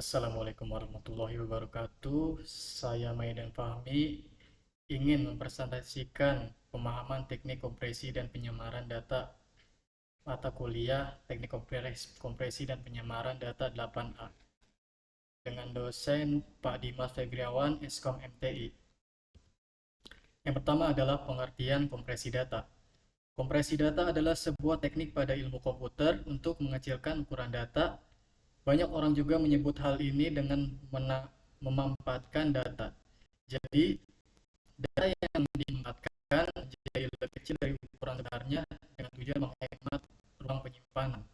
Assalamualaikum warahmatullahi wabarakatuh. Saya Maidan Fahmi ingin mempresentasikan pemahaman teknik kompresi dan penyamaran data mata kuliah Teknik Kompresi dan Penyamaran Data 8A dengan dosen Pak Dimas Febriawan, Eskom MTI. Yang pertama adalah pengertian kompresi data. Kompresi data adalah sebuah teknik pada ilmu komputer untuk mengecilkan ukuran data. Banyak orang juga menyebut hal ini dengan memanfaatkan data. Jadi, data yang dimanfaatkan jadi lebih kecil dari ukuran sebenarnya dengan tujuan menghemat ruang penyimpanan.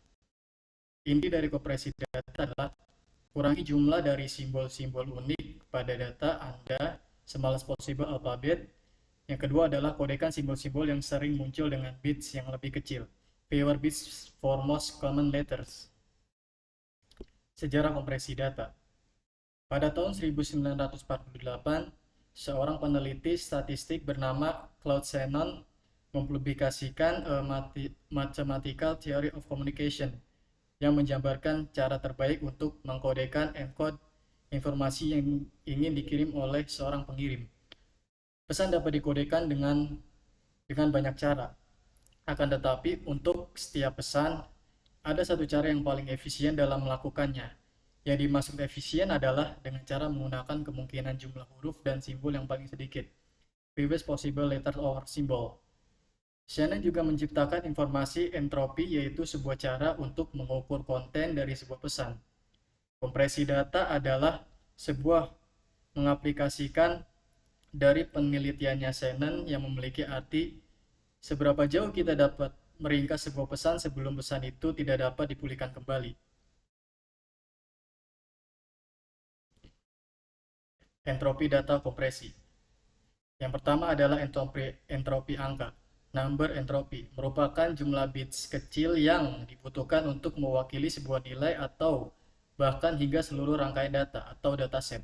Inti dari kompresi data adalah kurangi jumlah dari simbol-simbol unik pada data Anda semalas possible alfabet. Yang kedua adalah kodekan simbol-simbol yang sering muncul dengan bits yang lebih kecil. Fewer bits for most common letters. Sejarah kompresi data. Pada tahun 1948, seorang peneliti statistik bernama Claude Shannon mempublikasikan A Mathematical Theory of Communication yang menjabarkan cara terbaik untuk mengkodekan encode informasi yang ingin dikirim oleh seorang pengirim. Pesan dapat dikodekan dengan banyak cara. Akan tetapi, untuk setiap pesan, ada satu cara yang paling efisien dalam melakukannya. Yang dimaksud efisien adalah dengan cara menggunakan kemungkinan jumlah huruf dan simbol yang paling sedikit. Fewest possible letter or symbol. Shannon juga menciptakan informasi entropi, yaitu sebuah cara untuk mengukur konten dari sebuah pesan. Kompresi data adalah sebuah mengaplikasikan dari penelitiannya Shannon yang memiliki arti seberapa jauh kita dapat meringkas sebuah pesan sebelum pesan itu tidak dapat dipulihkan kembali. Entropi data kompresi. Yang pertama adalah entropi angka. Number entropy merupakan jumlah bits kecil yang dibutuhkan untuk mewakili sebuah nilai atau bahkan hingga seluruh rangkaian data atau dataset.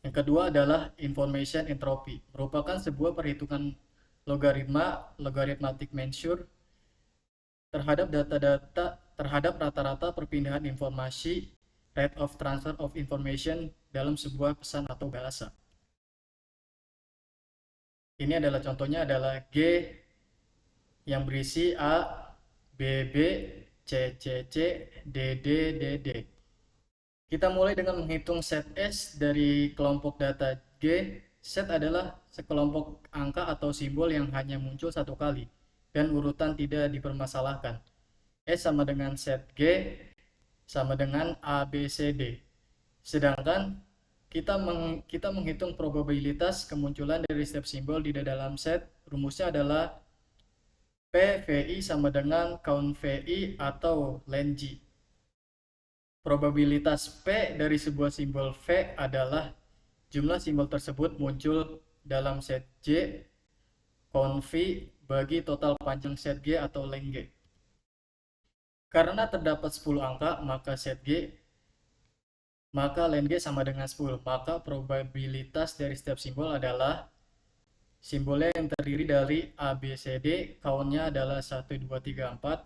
Yang kedua adalah information entropy, merupakan sebuah perhitungan logarithmatic measure terhadap rata-rata perpindahan informasi, rate of transfer of information dalam sebuah pesan atau bahasa. Ini adalah contohnya adalah G yang berisi A, B, B, C, C, C, D, D, D, D. Kita mulai dengan menghitung set S dari kelompok data G. Set adalah sekelompok angka atau simbol yang hanya muncul satu kali dan urutan tidak dipermasalahkan. S sama dengan set G sama dengan A, B, C, D. Sedangkan kita menghitung probabilitas kemunculan dari setiap simbol di dalam set. Rumusnya adalah PVI sama dengan count VI atau len G. Probabilitas P dari sebuah simbol V adalah jumlah simbol tersebut muncul dalam set J count V bagi total panjang set G atau len G. Karena terdapat 10 angka, maka len G sama dengan 10. Maka probabilitas dari setiap simbol adalah simbolnya yang terdiri dari A, B, C, D, count-nya adalah 1, 2, 3, 4.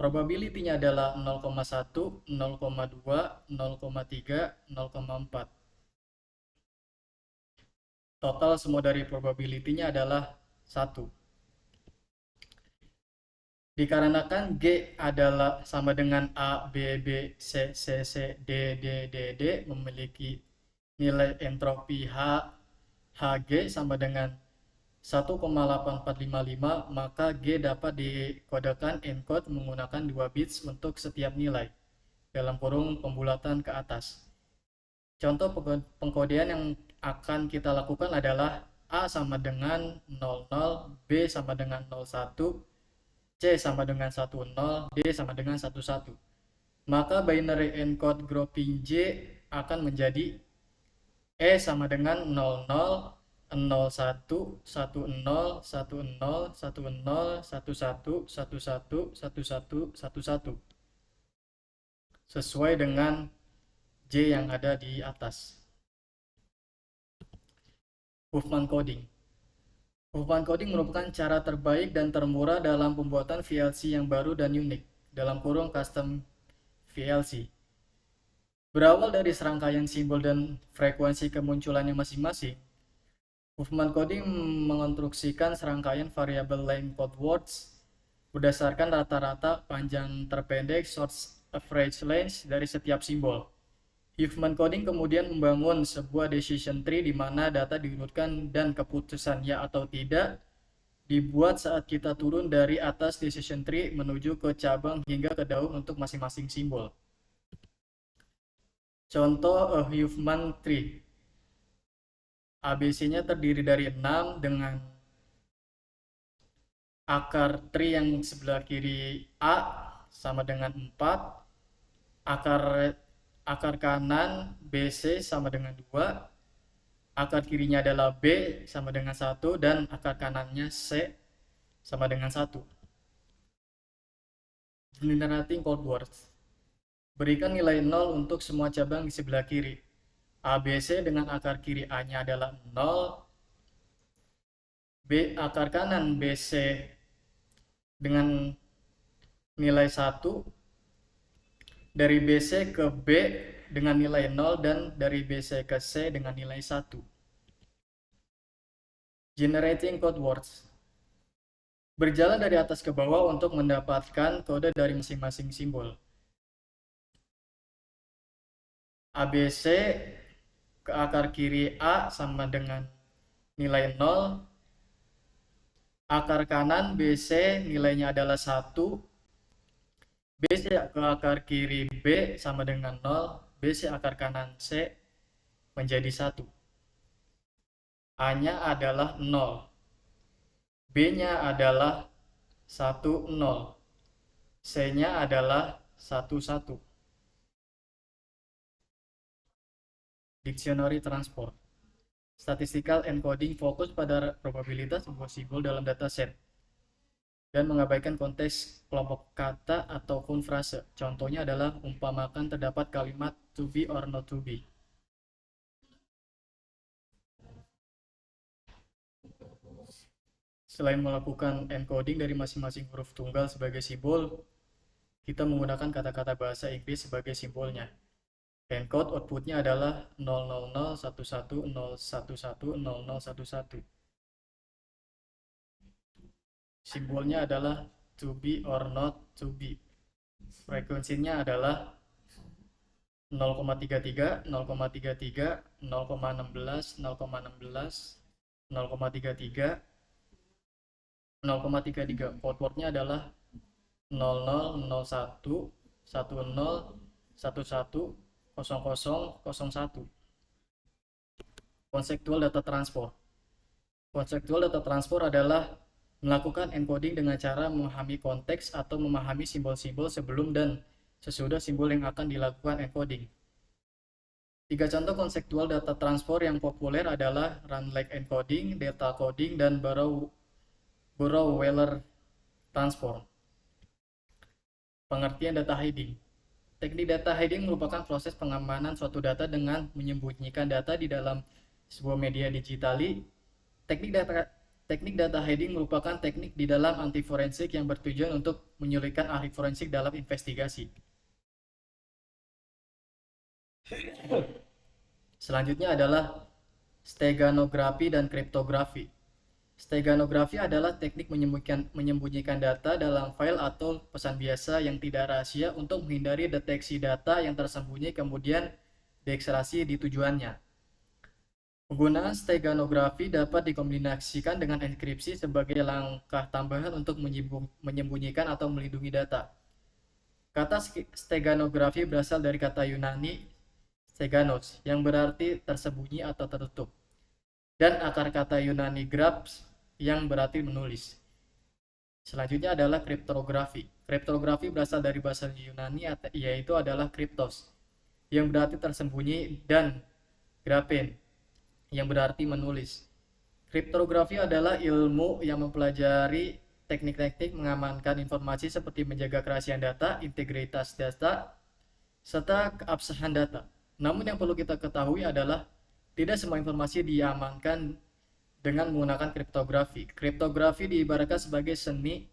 Probability-nya adalah 0,1, 0,2, 0,3, 0,4. Total semua dari probability-nya adalah 1. Dikarenakan G adalah sama dengan A, B, B, C, C, C, D, D, D, D, memiliki nilai entropi Hg sama dengan 1,8455, maka G dapat dikodekan encode menggunakan 2 bits untuk setiap nilai dalam kurung pembulatan ke atas. Contoh pengkodean yang akan kita lakukan adalah A sama dengan 00, B sama dengan 01, C sama dengan 10, D sama dengan 11. Maka binary encode grouping J akan menjadi E sama dengan 00, 01, 10, 10, 10, 11, 11, 11, 11, 11, sesuai dengan J yang ada di atas. Huffman coding. Huffman coding merupakan cara terbaik dan termurah dalam pembuatan VLC yang baru dan unik, dalam kurung custom VLC. Berawal dari serangkaian simbol dan frekuensi kemunculannya masing-masing, movement coding mengonstruksikan serangkaian variabel length code words berdasarkan rata-rata panjang terpendek short average length dari setiap simbol. Huffman coding kemudian membangun sebuah decision tree di mana data diurutkan dan keputusan ya atau tidak dibuat saat kita turun dari atas decision tree menuju ke cabang hingga ke daun untuk masing-masing simbol. Contoh Huffman tree. ABC-nya terdiri dari 6 dengan akar tree yang sebelah kiri A sama dengan 4, akar kanan BC sama dengan 2, akar kirinya adalah B sama dengan 1, dan akar kanannya C sama dengan 1. Generating code words. Berikan nilai 0 untuk semua cabang di sebelah kiri. ABC dengan akar kiri A-nya adalah 0, akar kanan BC dengan nilai 1, dari BC ke B dengan nilai 0, dan dari BC ke C dengan nilai 1. Generating code words. Berjalan dari atas ke bawah untuk mendapatkan kode dari masing-masing simbol. ABC ke akar kiri A sama dengan nilai 0, akar kanan BC nilainya adalah 1, BC ke akar kiri B sama dengan 0, BC akar kanan C menjadi 1. A-nya adalah 0, B-nya adalah 1, 0, C-nya adalah 1, 1. Dictionary transport. Statistical encoding fokus pada probabilitas sebuah simbol dalam dataset dan mengabaikan konteks kelompok kata ataupun frase. Contohnya adalah umpamakan terdapat kalimat to be or not to be. Selain melakukan encoding dari masing-masing huruf tunggal sebagai simbol, kita menggunakan kata-kata bahasa Inggris sebagai simbolnya. Encode outputnya adalah 000110110110011. Simbolnya adalah to be or not to be. Frekuensinya adalah 0,33, 0,33, 0,16, 0,16, 0,33, 0,33. Outputnya adalah 0001, 10, 11, 0001. Konseptual data transfer. Konseptual data transfer adalah melakukan encoding dengan cara memahami konteks atau memahami simbol-simbol sebelum dan sesudah simbol yang akan dilakukan encoding. 3 contoh konseptual data transfer yang populer adalah run-like encoding, data coding, dan Borrow-Weller transform. Pengertian data hiding. Teknik data hiding merupakan proses pengamanan suatu data dengan menyembunyikan data di dalam sebuah media digitali. Teknik data hiding merupakan teknik di dalam anti forensik yang bertujuan untuk menyulitkan ahli forensik dalam investigasi. Selanjutnya adalah steganografi dan kriptografi. Steganografi adalah teknik menyembunyikan data dalam file atau pesan biasa yang tidak rahasia untuk menghindari deteksi data yang tersembunyi kemudian diekstraksi di tujuannya. Penggunaan steganografi dapat dikombinasikan dengan enkripsi sebagai langkah tambahan untuk menyembunyikan atau melindungi data. Kata steganografi berasal dari kata Yunani steganos yang berarti tersembunyi atau tertutup, dan akar kata Yunani graph yang berarti menulis. Selanjutnya adalah kriptografi. Kriptografi berasal dari bahasa Yunani yaitu adalah kriptos yang berarti tersembunyi dan graphen yang berarti menulis. Kriptografi adalah ilmu yang mempelajari teknik-teknik mengamankan informasi seperti menjaga kerahasiaan data, integritas data, serta keabsahan data. Namun yang perlu kita ketahui adalah tidak semua informasi diamankan dengan menggunakan kriptografi. Kriptografi diibaratkan sebagai seni